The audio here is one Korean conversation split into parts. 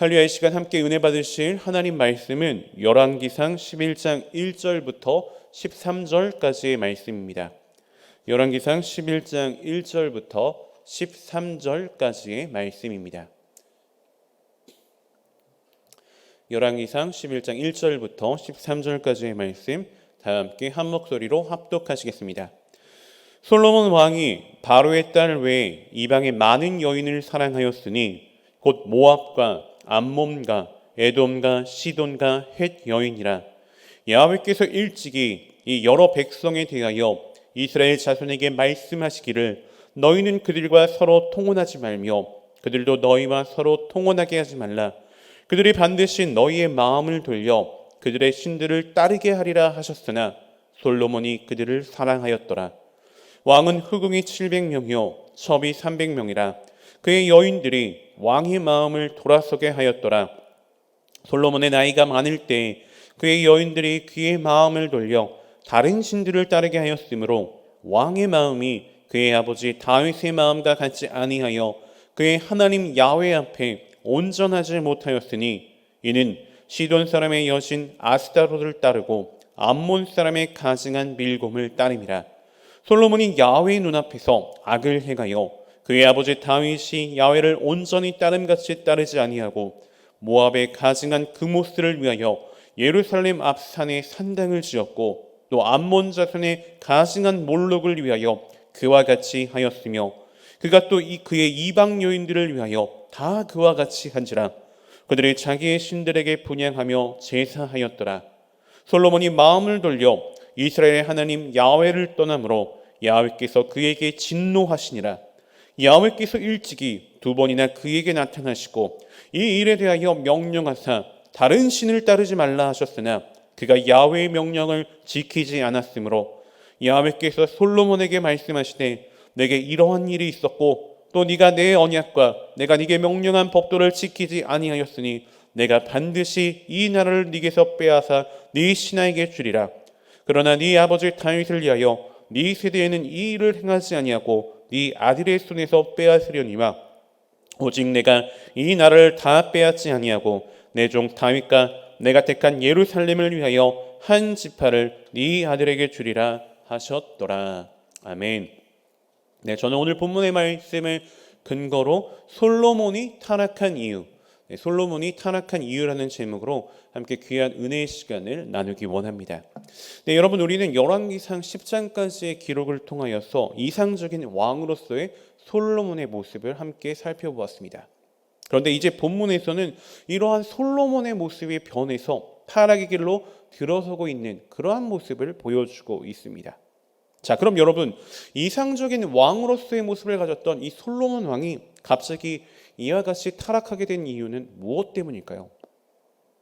할렐루야. 이 시간 함께 은혜 받으실 하나님 말씀은 열왕기상 11장 1절부터 13절까지의 말씀입니다. 열왕기상 11장 1절부터 13절까지의 말씀입니다. 열왕기상 11장 1절부터 13절까지의 말씀 다 함께 한 목소리로 합독하시겠습니다. 솔로몬 왕이 바로의 딸 외에 이방의 많은 여인을 사랑하였으니 곧 모압과 암몬과 에돔과 시돈과 헷 여인이라. 야훼께서 일찍이 이 여러 백성에 대하여 이스라엘 자손에게 말씀하시기를 너희는 그들과 서로 통혼하지 말며 그들도 너희와 서로 통혼하게 하지 말라. 그들이 반드시 너희의 마음을 돌려 그들의 신들을 따르게 하리라 하셨으나 솔로몬이 그들을 사랑하였더라. 왕은 후궁이 700명이요 첩이 300명이라. 그의 여인들이 왕의 마음을 돌아서게 하였더라. 솔로몬의 나이가 많을 때 그의 여인들이 그의 마음을 돌려 다른 신들을 따르게 하였으므로 왕의 마음이 그의 아버지 다윗의 마음과 같지 아니하여 그의 하나님 야훼 앞에 온전하지 못하였으니 이는 시돈 사람의 여신 아스타롯을 따르고 암몬 사람의 가증한 밀곰을 따름이라. 솔로몬이 야훼의 눈앞에서 악을 행하여 그의 아버지 다윗이 야훼를 온전히 따름같이 따르지 아니하고 모압의 가증한 그모스를 위하여 예루살렘 앞 산에 산당을 지었고 또 암몬 자손의 가증한 몰록을 위하여 그와 같이 하였으며 그가 또 그의 이방 여인들을 위하여 다 그와 같이 한지라. 그들이 자기의 신들에게 분향하며 제사하였더라. 솔로몬이 마음을 돌려 이스라엘의 하나님 야훼를 떠나므로 야훼께서 그에게 진노하시니라. 야훼께서 일찍이 두 번이나 그에게 나타나시고 이 일에 대하여 명령하사 다른 신을 따르지 말라 하셨으나 그가 야훼의 명령을 지키지 않았으므로 야훼께서 솔로몬에게 말씀하시되 내게 이러한 일이 있었고 또 네가 내 언약과 내가 네게 명령한 법도를 지키지 아니하였으니 내가 반드시 이 나라를 네게서 빼앗아 네 신하에게 주리라. 그러나 네 아버지 다윗을 위하여 네 세대에는 이 일을 행하지 아니하고 네 아들의 손에서 빼앗으려니와 오직 내가 이 나라를 다 빼앗지 아니하고 내 종 다윗과 내가 택한 예루살렘을 위하여 한 지파를 네 아들에게 주리라 하셨더라. 아멘. 네, 저는 오늘 본문의 말씀을 근거로 솔로몬이 타락한 이유, 솔로몬이 타락한 이유라는 제목으로 함께 귀한 은혜의 시간을 나누기 원합니다. 네, 여러분, 우리는 열왕기상 10장까지의 기록을 통하여서 이상적인 왕으로서의 솔로몬의 모습을 함께 살펴보았습니다. 그런데 이제 본문에서는 이러한 솔로몬의 모습이 변해서 타락의 길로 들어서고 있는 그러한 모습을 보여주고 있습니다. 자, 그럼 여러분, 이상적인 왕으로서의 모습을 가졌던 이 솔로몬 왕이 갑자기 이와 같이 타락하게 된 이유는 무엇 때문일까요?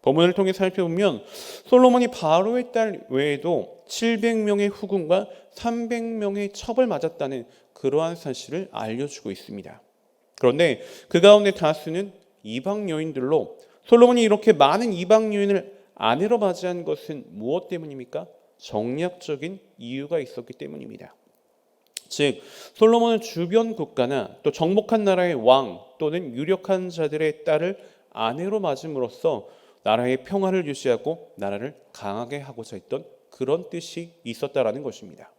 본문을 통해 살펴보면 솔로몬이 바로의 딸 외에도 700명의 후궁과 300명의 첩을 맞았다는 그러한 사실을 알려주고 있습니다. 그런데 그 가운데 다수는 이방 여인들로 솔로몬이 이렇게 많은 이방 여인을 아내로 맞이한 것은 무엇 때문입니까? 정략적인 이유가 있었기 때문입니다. 즉 솔로몬은 주변 국가나 또 정복한 나라의 왕 또는 유력한 자들의 딸을 아내로 맞음으로써 나라의 평화를 유지하고 나라를 강하게 하고자 했던 그런 뜻이 있었다라는 것입니다.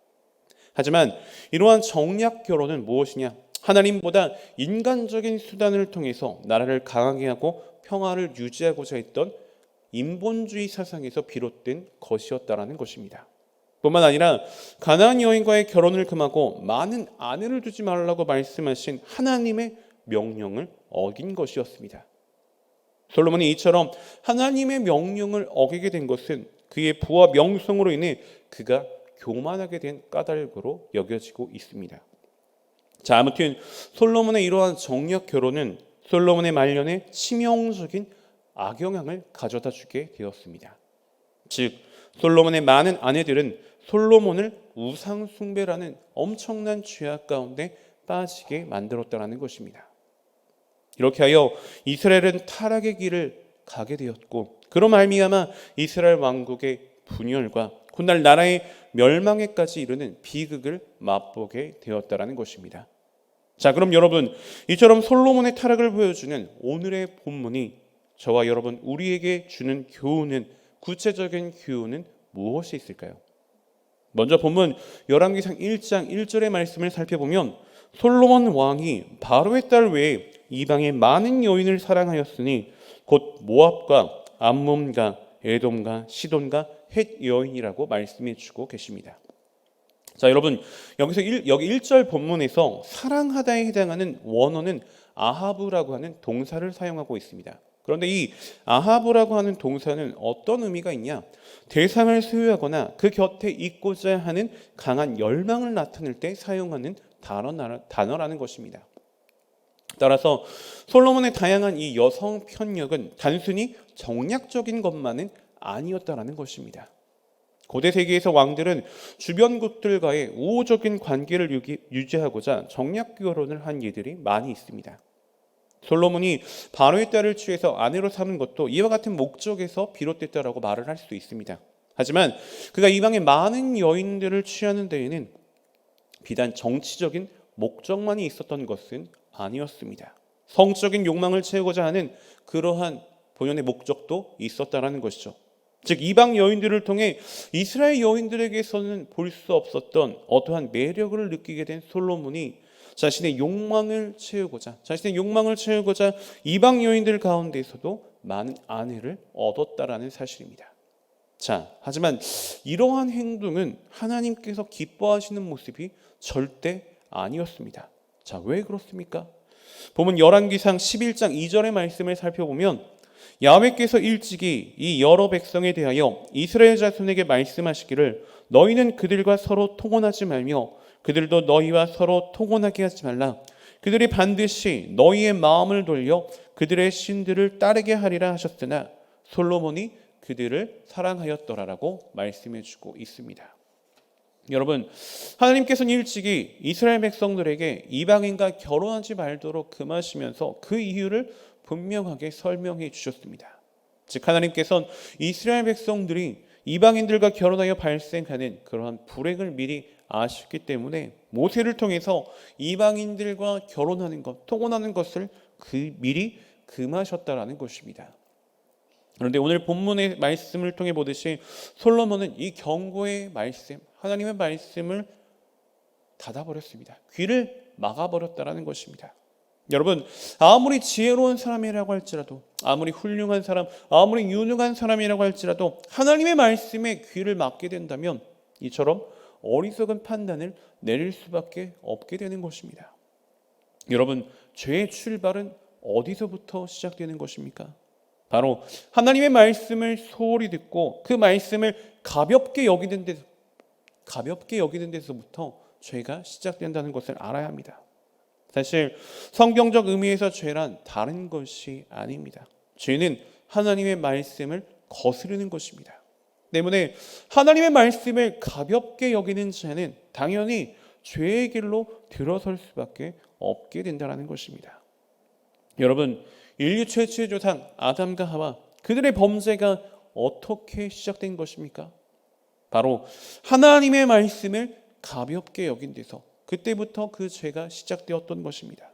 하지만 이러한 정략 결혼은 무엇이냐? 하나님보다 인간적인 수단을 통해서 나라를 강하게 하고 평화를 유지하고자 했던 인본주의 사상에서 비롯된 것이었다라는 것입니다. 뿐만 아니라 가나안 여인과의 결혼을 금하고 많은 아내를 두지 말라고 말씀하신 하나님의 명령을 어긴 것이었습니다. 솔로몬이 이처럼 하나님의 명령을 어기게 된 것은 그의 부와 명성으로 인해 그가 교만하게 된 까닭으로 여겨지고 있습니다. 자, 아무튼 솔로몬의 이러한 정략 결혼은 솔로몬의 말년에 치명적인 악영향을 가져다 주게 되었습니다. 즉 솔로몬의 많은 아내들은 솔로몬을 우상 숭배라는 엄청난 죄악 가운데 빠지게 만들었다는 것입니다. 이렇게 하여 이스라엘은 타락의 길을 가게 되었고 그로 말미암아 이스라엘 왕국의 분열과 훗날 나라의 멸망에까지 이르는 비극을 맛보게 되었다는 것입니다. 자, 그럼 여러분, 이처럼 솔로몬의 타락을 보여주는 오늘의 본문이 저와 여러분 우리에게 주는 교훈은, 구체적인 교훈은 무엇이 있을까요? 먼저 본문 열왕기상 1장 1절의 말씀을 살펴보면 솔로몬 왕이 바로의 딸 외에 이방의 많은 여인을 사랑하였으니 곧 모압과 암몬과 에돔과 시돈과 헷 여인이라고 말씀해 주고 계십니다. 자, 여러분 여기 1절 본문에서 사랑하다에 해당하는 원어는 아하브라고 하는 동사를 사용하고 있습니다. 그런데 이 아하브라고 하는 동사는 어떤 의미가 있냐? 대상을 소유하거나 그 곁에 있고자 하는 강한 열망을 나타낼 때 사용하는 단어라는 것입니다. 따라서 솔로몬의 다양한 이 여성 편력은 단순히 정략적인 것만은 아니었다라는 것입니다. 고대 세계에서 왕들은 주변국들과의 우호적인 관계를 유지하고자 정략 결혼을 한 예들이 많이 있습니다. 솔로몬이 바로의 딸을 취해서 아내로 삼은 것도 이와 같은 목적에서 비롯됐다라고 말을 할 수 있습니다. 하지만 그가 이방의 많은 여인들을 취하는 데에는 비단 정치적인 목적만이 있었던 것은 아니었습니다. 성적인 욕망을 채우고자 하는 그러한 본연의 목적도 있었다라는 것이죠. 즉 이방 여인들을 통해 이스라엘 여인들에게서는 볼 수 없었던 어떠한 매력을 느끼게 된 솔로몬이 자신의 욕망을 채우고자 이방 여인들 가운데에서도 많은 아내를 얻었다라는 사실입니다. 자, 하지만 이러한 행동은 하나님께서 기뻐하시는 모습이 절대 아니었습니다. 자, 왜 그렇습니까? 보면 열왕기상 11장 2절의 말씀을 살펴보면 야훼께서 일찍이 이 여러 백성에 대하여 이스라엘 자손에게 말씀하시기를 너희는 그들과 서로 통혼하지 말며 그들도 너희와 서로 통혼하게 하지 말라. 그들이 반드시 너희의 마음을 돌려 그들의 신들을 따르게 하리라 하셨으나 솔로몬이 그들을 사랑하였더라라고 말씀해 주고 있습니다. 여러분, 하나님께서는 일찍이 이스라엘 백성들에게 이방인과 결혼하지 말도록 금하시면서 그 이유를 분명하게 설명해 주셨습니다. 즉 하나님께서는 이스라엘 백성들이 이방인들과 결혼하여 발생하는 그러한 불행을 미리 아셨기 때문에 모세를 통해서 이방인들과 결혼하는 것, 통혼하는 것을 미리 금하셨다라는 것입니다. 그런데 오늘 본문의 말씀을 통해 보듯이 솔로몬은 이 경고의 말씀, 하나님의 말씀을 닫아버렸습니다. 귀를 막아버렸다라는 것입니다. 여러분, 아무리 지혜로운 사람이라고 할지라도, 아무리 훌륭한 사람, 아무리 유능한 사람이라고 할지라도 하나님의 말씀에 귀를 막게 된다면 이처럼 어리석은 판단을 내릴 수밖에 없게 되는 것입니다. 여러분, 죄의 출발은 어디서부터 시작되는 것입니까? 바로 하나님의 말씀을 소홀히 듣고 그 말씀을 가볍게 여기는 데서부터 죄가 시작된다는 것을 알아야 합니다. 사실 성경적 의미에서 죄란 다른 것이 아닙니다. 죄는 하나님의 말씀을 거스르는 것입니다. 때문에 하나님의 말씀을 가볍게 여기는 자는 당연히 죄의 길로 들어설 수밖에 없게 된다는 것입니다. 여러분, 인류 최초의 조상 아담과 하와, 그들의 범죄가 어떻게 시작된 것입니까? 바로 하나님의 말씀을 가볍게 여긴 데서, 그때부터 그 죄가 시작되었던 것입니다.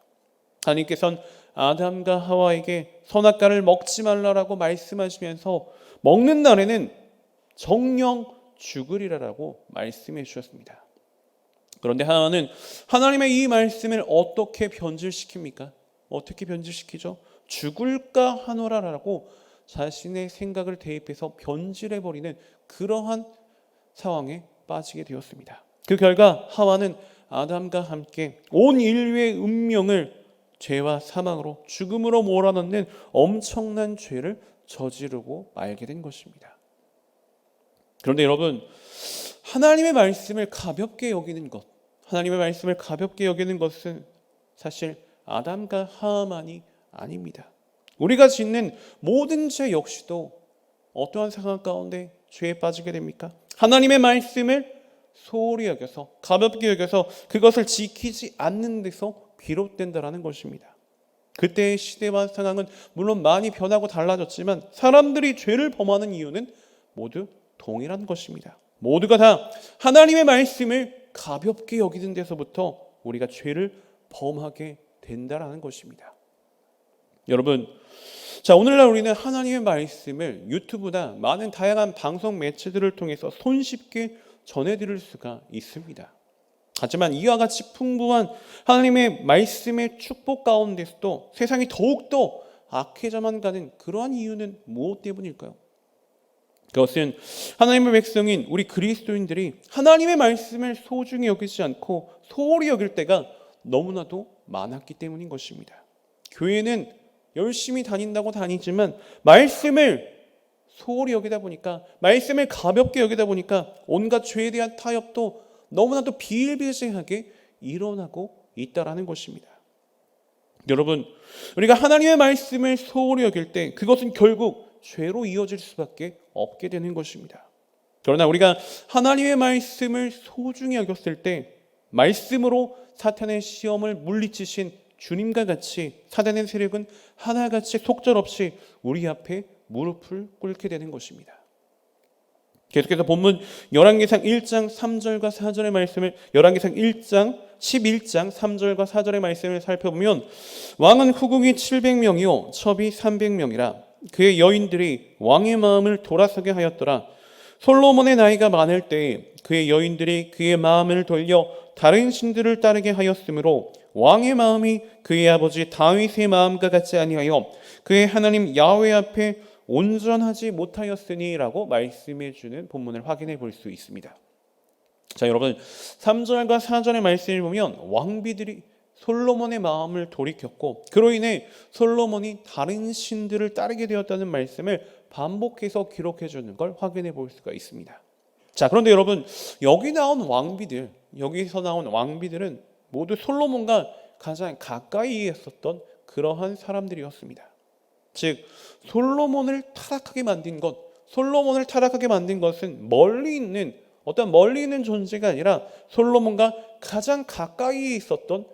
하나님께서는 아담과 하와에게 선악과를 먹지 말라라고 말씀하시면서 먹는 날에는 정령 죽으리라라고 말씀해 주셨습니다. 그런데 하나는 하나님의 이 말씀을 어떻게 변질시킵니까? 어떻게 변질시키죠? 죽을까 하노라라고 자신의 생각을 대입해서 변질해버리는 그러한 상황에 빠지게 되었습니다. 그 결과 하와는 아담과 함께 온 인류의 운명을 죄와 사망으로, 죽음으로 몰아넣는 엄청난 죄를 저지르고 말게 된 것입니다. 그런데 여러분, 하나님의 말씀을 가볍게 여기는 것, 하나님의 말씀을 가볍게 여기는 것은 사실 아담과 하와만이 아닙니다. 우리가 짓는 모든 죄 역시도 어떠한 상황 가운데 죄에 빠지게 됩니까? 하나님의 말씀을 소홀히 여겨서, 가볍게 여겨서 그것을 지키지 않는 데서 비롯된다라는 것입니다. 그때의 시대와 상황은 물론 많이 변하고 달라졌지만 사람들이 죄를 범하는 이유는 모두 동일한 것입니다. 모두가 다 하나님의 말씀을 가볍게 여기는 데서부터 우리가 죄를 범하게 된다라는 것입니다. 여러분, 자, 오늘날 우리는 하나님의 말씀을 유튜브나 많은 다양한 방송 매체들을 통해서 손쉽게 전해드릴 수가 있습니다. 하지만 이와 같이 풍부한 하나님의 말씀의 축복 가운데서도 세상이 더욱더 악해져만 가는 그러한 이유는 무엇 때문일까요? 그것은 하나님의 백성인 우리 그리스도인들이 하나님의 말씀을 소중히 여기지 않고 소홀히 여길 때가 너무나도 많았기 때문인 것입니다. 교회는 열심히 다닌다고 다니지만 말씀을 소홀히 여기다 보니까, 말씀을 가볍게 여기다 보니까 온갖 죄에 대한 타협도 너무나도 비일비재하게 일어나고 있다라는 것입니다. 여러분, 우리가 하나님의 말씀을 소홀히 여길 때 그것은 결국 죄로 이어질 수밖에 없게 되는 것입니다. 그러나 우리가 하나님의 말씀을 소중히 여겼을 때 말씀으로 사탄의 시험을 물리치신 주님과 같이 사단의 세력은 하나같이 속절없이 우리 앞에 무릎을 꿇게 되는 것입니다. 계속해서 본문 열왕기상 1장 3절과 4절의 말씀을, 열왕기상 1장 11장 3절과 4절의 말씀을 살펴보면, 왕은 후궁이 700명이요 첩이 300명이라 그의 여인들이 왕의 마음을 돌아서게 하였더라. 솔로몬의 나이가 많을 때에 그의 여인들이 그의 마음을 돌려 다른 신들을 따르게 하였으므로 왕의 마음이 그의 아버지 다윗의 마음과 같지 아니하여 그의 하나님 야훼 앞에 온전하지 못하였으니라고 말씀해 주는 본문을 확인해 볼 수 있습니다. 자, 여러분, 3절과 4절의 말씀을 보면 왕비들이 솔로몬의 마음을 돌이켰고 그로 인해 솔로몬이 다른 신들을 따르게 되었다는 말씀을 반복해서 기록해 주는 걸 확인해 볼 수가 있습니다. 자, 그런데 여러분, 여기서 나온 왕비들은 모두 솔로몬과 가장 가까이 있었던 그러한 사람들이었습니다. 즉, 솔로몬을 타락하게 만든 것은 멀리 있는 존재가 아니라 솔로몬과 가장 가까이 있었던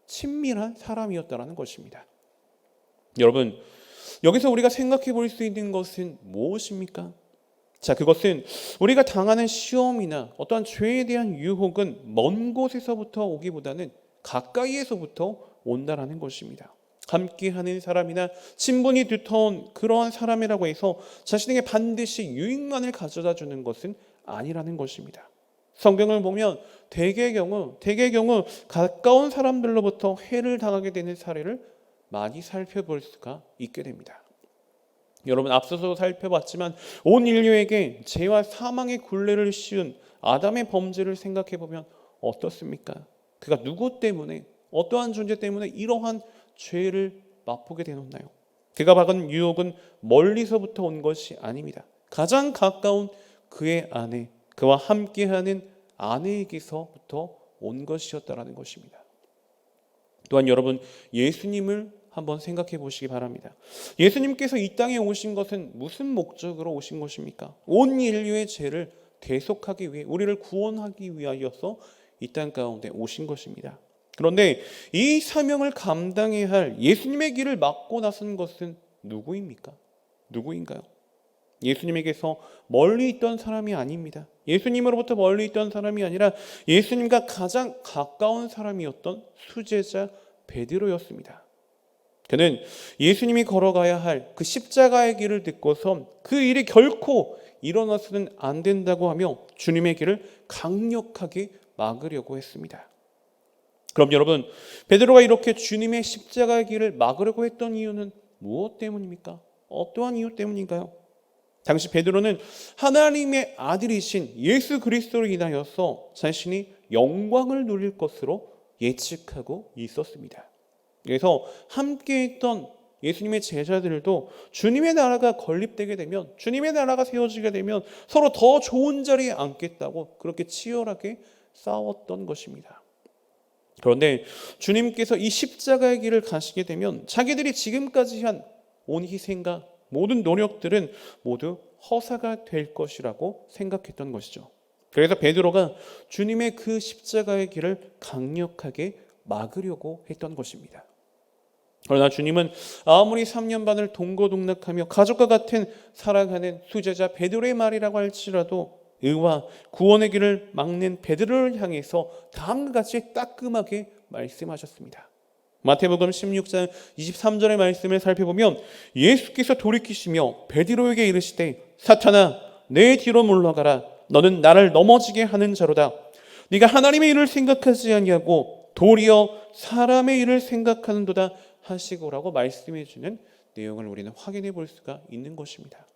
친밀한 사람이었다는 것입니다. 여러분, 여기서 우리가 생각해 볼 수 있는 것은 무엇입니까? 자, 그것은 우리가 당하는 시험이나 어떠한 죄에 대한 유혹은 먼 곳에서부터 오기보다는 가까이에서부터 온다라는 것입니다. 함께하는 사람이나 친분이 두터운 그러한 사람이라고 해서 자신에게 반드시 유익만을 가져다 주는 것은 아니라는 것입니다. 성경을 보면 대개의 경우 가까운 사람들로부터 해를 당하게 되는 사례를 많이 살펴볼 수가 있게 됩니다. 여러분, 앞서서 살펴봤지만 온 인류에게 죄와 사망의 굴레를 씌운 아담의 범죄를 생각해 보면 어떻습니까? 그가 누구 때문에, 어떠한 존재 때문에 이러한 죄를 맛보게 되었나요? 그가 받은 유혹은 멀리서부터 온 것이 아닙니다. 가장 가까운 그의 아내, 그와 함께하는 아내에게서부터 온 것이었다라는 것입니다. 또한 여러분, 예수님을 한번 생각해 보시기 바랍니다. 예수님께서 이 땅에 오신 것은 무슨 목적으로 오신 것입니까? 온 인류의 죄를 대속하기 위해, 우리를 구원하기 위하여서 이 땅 가운데 오신 것입니다. 그런데 이 사명을 감당해야 할 예수님의 길을 막고 나선 것은 누구인가요? 예수님에게서 멀리 있던 사람이 아닙니다. 예수님으로부터 멀리 있던 사람이 아니라 예수님과 가장 가까운 사람이었던 수제자 베드로였습니다. 그는 예수님이 걸어가야 할 그 십자가의 길을 듣고서 그 일이 결코 일어나서는 안 된다고 하며 주님의 길을 강력하게 막으려고 했습니다. 그럼 여러분, 베드로가 이렇게 주님의 십자가의 길을 막으려고 했던 이유는 무엇 때문입니까? 어떠한 이유 때문인가요? 당시 베드로는 하나님의 아들이신 예수 그리스도로 인하여서 자신이 영광을 누릴 것으로 예측하고 있었습니다. 그래서 함께했던 예수님의 제자들도 주님의 나라가 건립되게 되면, 주님의 나라가 세워지게 되면 서로 더 좋은 자리에 앉겠다고 그렇게 치열하게 싸웠던 것입니다. 그런데 주님께서 이 십자가의 길을 가시게 되면 자기들이 지금까지 한 온 희생과 모든 노력들은 모두 허사가 될 것이라고 생각했던 것이죠. 그래서 베드로가 주님의 그 십자가의 길을 강력하게 막으려고 했던 것입니다. 그러나 주님은 아무리 3년 반을 동고동락하며 가족과 같은 살아가는 수제자 베드로의 말이라고 할지라도 의와 구원의 길을 막는 베드로를 향해서 다음과 같이 따끔하게 말씀하셨습니다. 마태복음 16장 23절의 말씀을 살펴보면 예수께서 돌이키시며 베드로에게 이르시되 사탄아 내 뒤로 물러가라. 너는 나를 넘어지게 하는 자로다. 네가 하나님의 일을 생각하지 아니하고 도리어 사람의 일을 생각하는도다 하시고라고 말씀해 주는 내용을 우리는 확인해 볼 수가 있는 것입니다.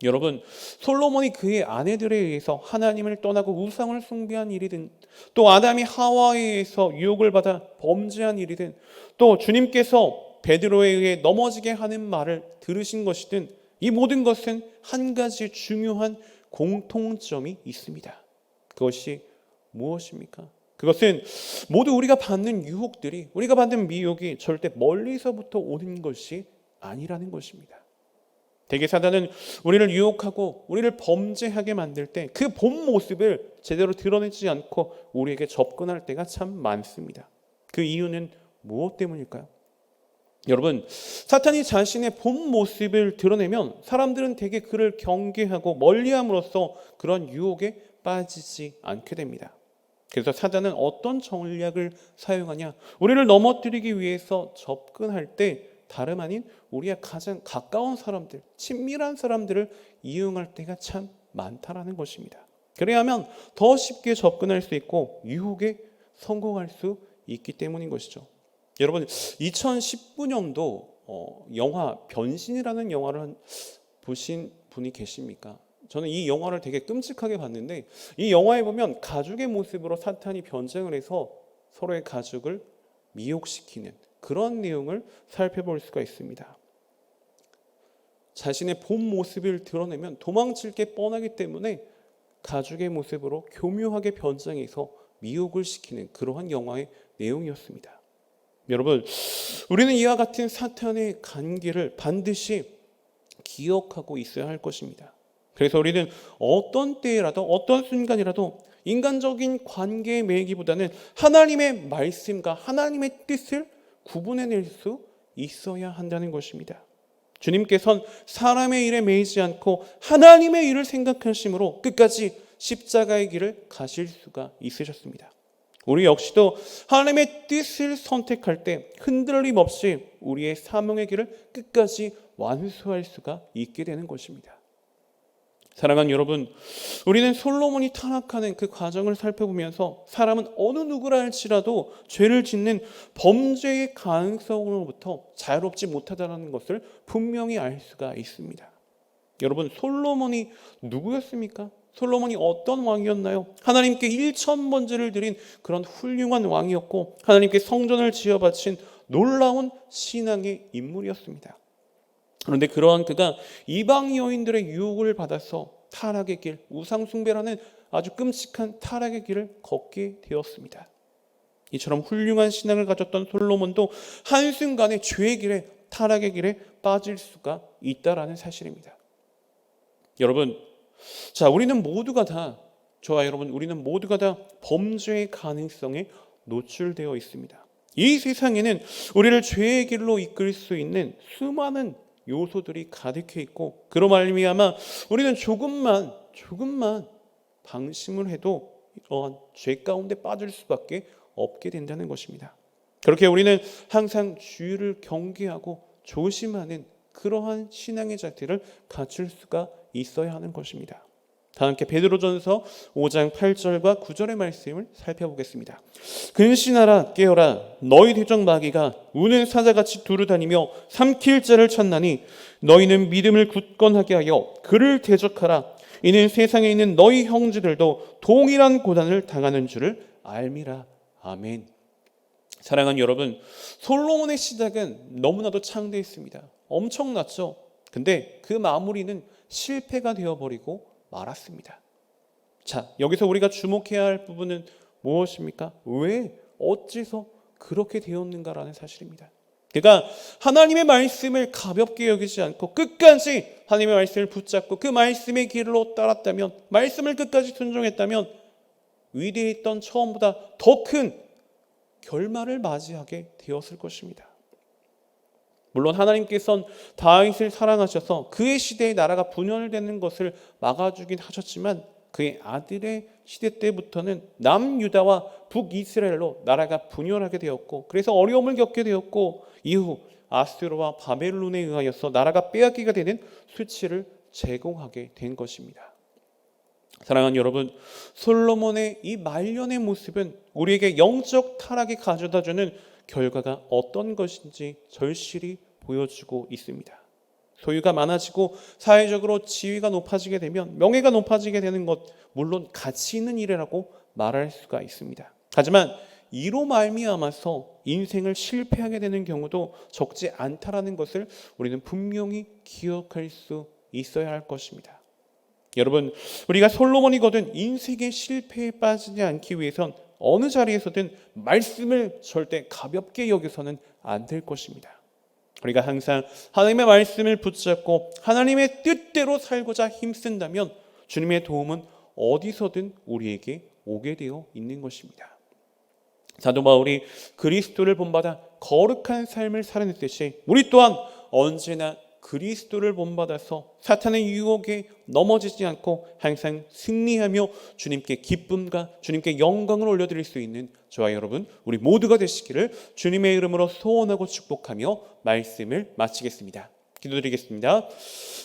여러분, 솔로몬이 그의 아내들에 의해서 하나님을 떠나고 우상을 숭배한 일이든, 또 아담이 하와에 의해서 유혹을 받아 범죄한 일이든, 또 주님께서 베드로에 의해 넘어지게 하는 말을 들으신 것이든, 이 모든 것은 한 가지 중요한 공통점이 있습니다. 그것이 무엇입니까? 그것은 모두 우리가 받는 유혹들이, 우리가 받는 미혹이 절대 멀리서부터 오는 것이 아니라는 것입니다. 대개 사단은 우리를 유혹하고 우리를 범죄하게 만들 때 그 본 모습을 제대로 드러내지 않고 우리에게 접근할 때가 참 많습니다. 그 이유는 무엇 때문일까요? 여러분, 사탄이 자신의 본 모습을 드러내면 사람들은 대개 그를 경계하고 멀리함으로써 그런 유혹에 빠지지 않게 됩니다. 그래서 사단은 어떤 전략을 사용하냐? 우리를 넘어뜨리기 위해서 접근할 때 다름 아닌 우리의 가장 가까운 사람들, 친밀한 사람들을 이용할 때가 참 많다라는 것입니다. 그래야 하면 더 쉽게 접근할 수 있고 유혹에 성공할 수 있기 때문인 것이죠. 여러분, 2019년도 영화 변신이라는 영화를 보신 분이 계십니까? 저는 이 영화를 되게 끔찍하게 봤는데, 이 영화에 보면 가죽의 모습으로 사탄이 변장을 해서 서로의 가족을 미혹시키는 그런 내용을 살펴볼 수가 있습니다. 자신의 본 모습을 드러내면 도망칠 게 뻔하기 때문에 가죽의 모습으로 교묘하게 변장해서 미혹을 시키는 그러한 영화의 내용이었습니다. 여러분, 우리는 이와 같은 사탄의 관계를 반드시 기억하고 있어야 할 것입니다. 그래서 우리는 어떤 때라도 어떤 순간이라도 인간적인 관계에 매이기보다는 하나님의 말씀과 하나님의 뜻을 구분해낼 수 있어야 한다는 것입니다. 주님께서는 사람의 일에 매이지 않고 하나님의 일을 생각하심으로 끝까지 십자가의 길을 가실 수가 있으셨습니다. 우리 역시도 하나님의 뜻을 선택할 때 흔들림 없이 우리의 사명의 길을 끝까지 완수할 수가 있게 되는 것입니다. 사랑하는 여러분, 우리는 솔로몬이 타락하는 그 과정을 살펴보면서 사람은 어느 누구라 할지라도 죄를 짓는 범죄의 가능성으로부터 자유롭지 못하다는 것을 분명히 알 수가 있습니다. 여러분, 솔로몬이 누구였습니까? 솔로몬이 어떤 왕이었나요? 하나님께 1,000번제를 드린 그런 훌륭한 왕이었고 하나님께 성전을 지어 바친 놀라운 신앙의 인물이었습니다. 그런데 그러한 그가 이방 여인들의 유혹을 받아서 타락의 길, 우상숭배라는 아주 끔찍한 타락의 길을 걷게 되었습니다. 이처럼 훌륭한 신앙을 가졌던 솔로몬도 한순간에 죄의 길에, 타락의 길에 빠질 수가 있다라는 사실입니다. 여러분, 우리는 모두가 다, 저와 여러분, 우리는 모두가 다 범죄의 가능성에 노출되어 있습니다. 이 세상에는 우리를 죄의 길로 이끌 수 있는 수많은 요소들이 가득해 있고, 그로 말미암아 우리는 조금만 방심을 해도 죄 가운데 빠질 수밖에 없게 된다는 것입니다. 그렇게 우리는 항상 주의를 경계하고 조심하는 그러한 신앙의 자태를 갖출 수가 있어야 하는 것입니다. 다 함께 베드로전서 5장 8절과 9절의 말씀을 살펴보겠습니다. 근신하라 깨어라 너희 대적 마귀가 우는 사자같이 두루다니며 삼킬 자를 찾나니 너희는 믿음을 굳건하게 하여 그를 대적하라. 이는 세상에 있는 너희 형제들도 동일한 고난을 당하는 줄을 알미라. 아멘. 사랑하는 여러분, 솔로몬의 시작은 너무나도 창대했습니다. 엄청났죠. 근데 그 마무리는 실패가 되어버리고 말았습니다. 여기서 우리가 주목해야 할 부분은 무엇입니까? 왜, 어째서 그렇게 되었는가라는 사실입니다. 그러니까 하나님의 말씀을 가볍게 여기지 않고 끝까지 하나님의 말씀을 붙잡고 그 말씀의 길로 따랐다면, 말씀을 끝까지 순종했다면 위대했던 처음보다 더 큰 결말을 맞이하게 되었을 것입니다. 물론 하나님께서는 다윗을 사랑하셔서 그의 시대에 나라가 분열되는 것을 막아주긴 하셨지만 그의 아들의 시대 때부터는 남유다와 북이스라엘로 나라가 분열하게 되었고, 그래서 어려움을 겪게 되었고, 이후 아수르와 바벨론에 의하여서 나라가 빼앗기게 되는 수치를 제공하게 된 것입니다. 사랑하는 여러분, 솔로몬의 이 말년의 모습은 우리에게 영적 타락이 가져다주는 결과가 어떤 것인지 절실히 보여주고 있습니다. 소유가 많아지고 사회적으로 지위가 높아지게 되면, 명예가 높아지게 되는 것, 물론 가치 있는 일이라고 말할 수가 있습니다. 하지만 이로 말미암아서 인생을 실패하게 되는 경우도 적지 않다라는 것을 우리는 분명히 기억할 수 있어야 할 것입니다. 여러분, 우리가 솔로몬이거든 인생의 실패에 빠지지 않기 위해선 어느 자리에서든 말씀을 절대 가볍게 여겨서는 안 될 것입니다. 우리가 항상 하나님의 말씀을 붙잡고 하나님의 뜻대로 살고자 힘쓴다면 주님의 도움은 어디서든 우리에게 오게 되어 있는 것입니다. 사도 바울이 그리스도를 본받아 거룩한 삶을 살아냈듯이 우리 또한 언제나 그리스도를 본받아서 사탄의 유혹에 넘어지지 않고 항상 승리하며 주님께 기쁨과 주님께 영광을 올려드릴 수 있는 저와 여러분, 우리 모두가 되시기를 주님의 이름으로 소원하고 축복하며 말씀을 마치겠습니다. 기도드리겠습니다.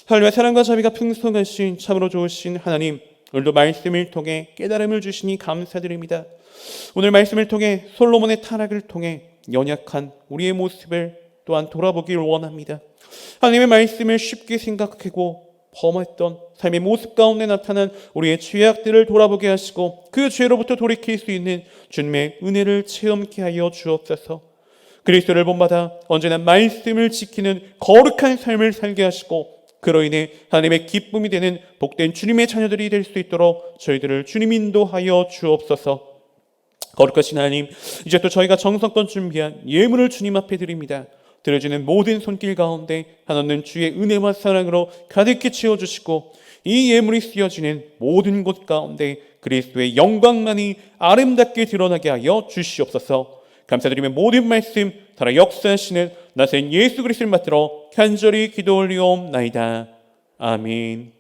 하나님의 사랑과 자비가 풍성하신 참으로 좋으신 하나님, 오늘도 말씀을 통해 깨달음을 주시니 감사드립니다. 오늘 말씀을 통해 솔로몬의 타락을 통해 연약한 우리의 모습을 또한 돌아보기를 원합니다. 하나님의 말씀을 쉽게 생각하고 범했던 삶의 모습 가운데 나타난 우리의 죄악들을 돌아보게 하시고 그 죄로부터 돌이킬 수 있는 주님의 은혜를 체험케 하여 주옵소서. 그리스도를 본받아 언제나 말씀을 지키는 거룩한 삶을 살게 하시고 그로 인해 하나님의 기쁨이 되는 복된 주님의 자녀들이 될 수 있도록 저희들을 주님 인도하여 주옵소서. 거룩하신 하나님, 이제 또 저희가 정성껏 준비한 예물을 주님 앞에 드립니다. 들어지는 모든 손길 가운데 하나님 주의 은혜와 사랑으로 가득히 채워주시고 이 예물이 쓰여지는 모든 곳 가운데 그리스도의 영광만이 아름답게 드러나게 하여 주시옵소서. 감사드리며 모든 말씀 살아 역사하시는 나사렛 예수 그리스도를 받들어 간절히 기도 올리옵나이다. 아멘.